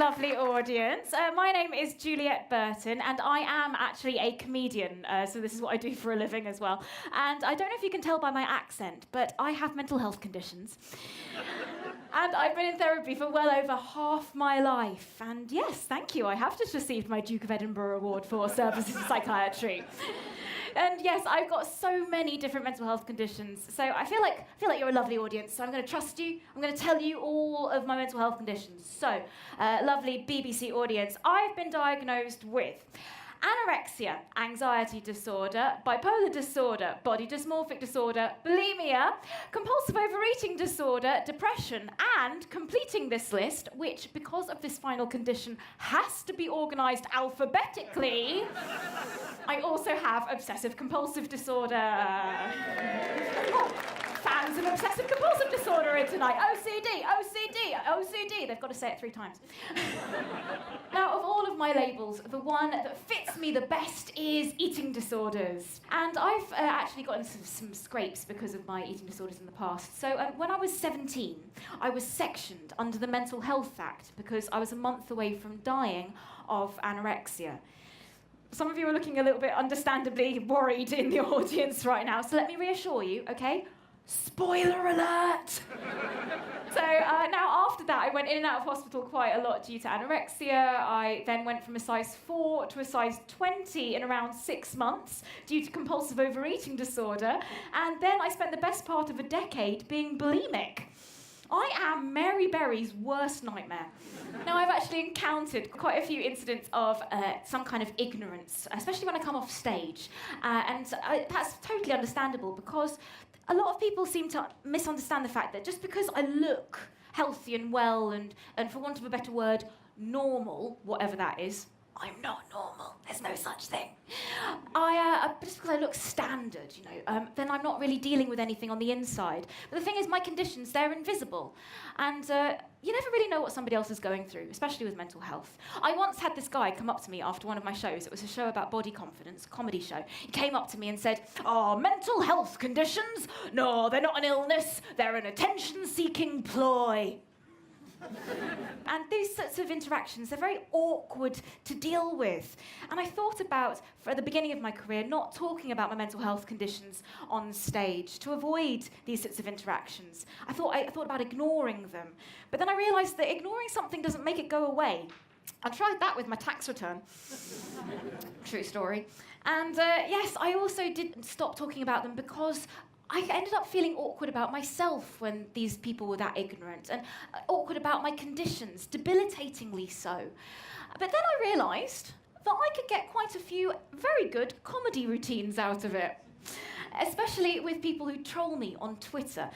lovely audience. My name is Juliette Burton, and I am actually a comedian, so this is what I do for a living as well. And I don't know if you can tell by my accent, but I have mental health conditions. And I've been in therapy for well over half my life. And yes, thank you, I have just received my Duke of Edinburgh Award for services in psychiatry. And yes, I've got so many different mental health conditions. So I feel like you're a lovely audience. So I'm going to trust you. I'm going to tell you all of my mental health conditions. So, lovely BBC audience, I've been diagnosed with anorexia, anxiety disorder, bipolar disorder, body dysmorphic disorder, bulimia, compulsive overeating disorder, depression, and completing this list, which, because of this final condition, has to be organised alphabetically, I also have obsessive compulsive disorder. Oh, fans of obsessive compulsive disorder in tonight. OCD, OCD, OCD. They've got to say it 3 times. Now, of all of my labels, the one that fits me the best is eating disorders. And I've actually gotten some scrapes because of my eating disorders in the past. So when I was 17, I was sectioned under the Mental Health Act because I was a month away from dying of anorexia. Some of you are looking a little bit understandably worried in the audience right now, so let me reassure you, okay? Spoiler alert! So now after that, I went in and out of hospital quite a lot due to anorexia. I then went from a size 4 to a size 20 in around 6 months due to compulsive overeating disorder. And then I spent the best part of a decade being bulimic. I am Mary Berry's worst nightmare. Now, I've actually encountered quite a few incidents of some kind of ignorance, especially when I come off stage. And that's totally understandable because a lot of people seem to misunderstand the fact that just because I look healthy and well and for want of a better word, normal, whatever that is, I'm not normal. There's no such thing. Just because I look standard, then I'm not really dealing with anything on the inside. But the thing is, my conditions, they're invisible. And you never really know what somebody else is going through, especially with mental health. I once had this guy come up to me after one of my shows. It was a show about body confidence, a comedy show. He came up to me and said, "Oh, mental health conditions? No, they're not an illness. They're an attention-seeking ploy." And these sorts of interactions, they're very awkward to deal with. And I thought about, at the beginning of my career, not talking about my mental health conditions on stage to avoid these sorts of interactions. I thought about ignoring them. But then I realised that ignoring something doesn't make it go away. I tried that with my tax return. True story. And yes, I also didn't stop talking about them because I ended up feeling awkward about myself when these people were that ignorant, and awkward about my conditions, debilitatingly so. But then I realised that I could get quite a few very good comedy routines out of it, especially with people who troll me on Twitter.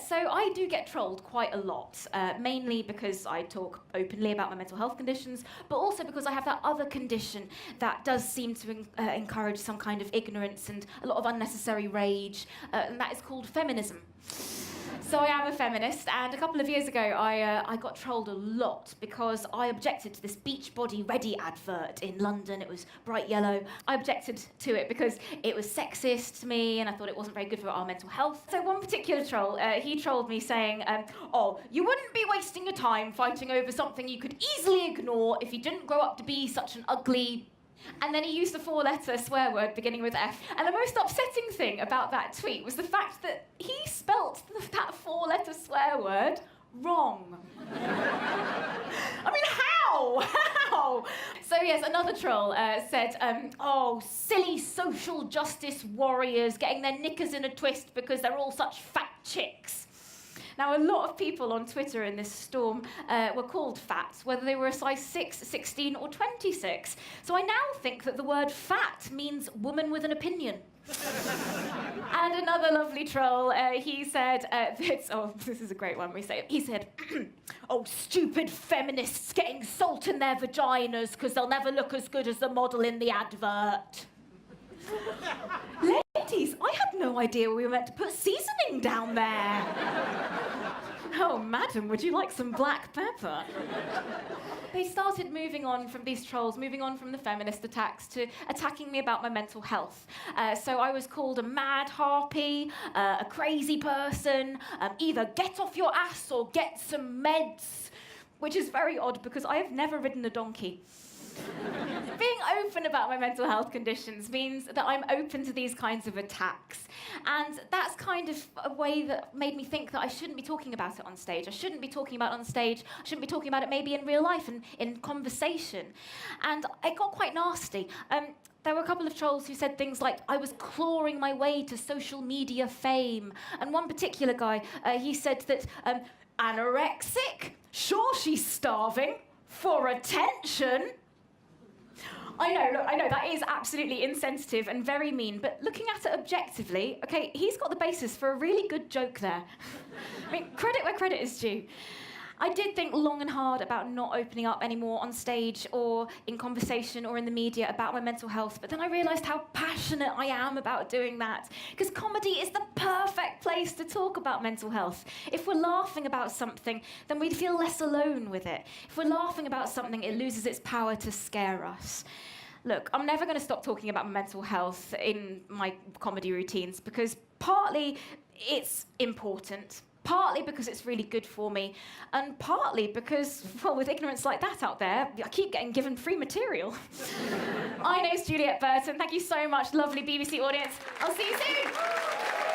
So I do get trolled quite a lot, mainly because I talk openly about my mental health conditions, but also because I have that other condition that does seem to encourage some kind of ignorance and a lot of unnecessary rage, and that is called feminism. So I am a feminist, and a couple of years ago I got trolled a lot because I objected to this Beachbody Ready advert in London. It was bright yellow. I objected to it because it was sexist to me and I thought it wasn't very good for our mental health. So one particular troll, he trolled me saying, "Oh, you wouldn't be wasting your time fighting over something you could easily ignore if you didn't grow up to be such an ugly..." And then he used a 4-letter swear word beginning with F. And the most upsetting thing about that tweet was the fact that he spelt that 4-letter swear word wrong. I mean, how? How? So yes, another troll said, "Oh, silly social justice warriors getting their knickers in a twist because they're all such fat chicks." Now, a lot of people on Twitter in this storm were called fat, whether they were a size 6, 16 or 26. So I now think that the word fat means woman with an opinion. And another lovely troll, he said, this is a great one, he said, "Oh, stupid feminists getting salt in their vaginas because they'll never look as good as the model in the advert." Ladies, I had no idea we were meant to put seasoning down there. Oh, madam, would you like some black pepper? They started moving on from these trolls, moving on from the feminist attacks to attacking me about my mental health. So I was called a mad harpy, a crazy person, either get off your ass or get some meds. which is very odd because I have never ridden a donkey. Being open about my mental health conditions means that I'm open to these kinds of attacks. And that's kind of a way that made me think that I shouldn't be talking about it on stage. I shouldn't be talking about it on stage. I shouldn't be talking about it maybe in real life and in conversation. And it got quite nasty. There were a couple of trolls who said things like, I was clawing my way to social media fame. And one particular guy, he said that, anorexic? Sure, she's starving. For attention? I know, that is absolutely insensitive and very mean, but looking at it objectively, okay, he's got the basis for a really good joke there. I mean, credit where credit is due. I did think long and hard about not opening up anymore on stage or in conversation or in the media about my mental health, but then I realised how passionate I am about doing that, because comedy is the perfect place to talk about mental health. If we're laughing about something, then we'd feel less alone with it. If we're laughing about something, it loses its power to scare us. Look, I'm never going to stop talking about my mental health in my comedy routines because partly it's important, partly because it's really good for me, and partly because, well, with ignorance like that out there, I keep getting given free material. My name's Juliette Burton. Thank you so much, lovely BBC audience. I'll see you soon.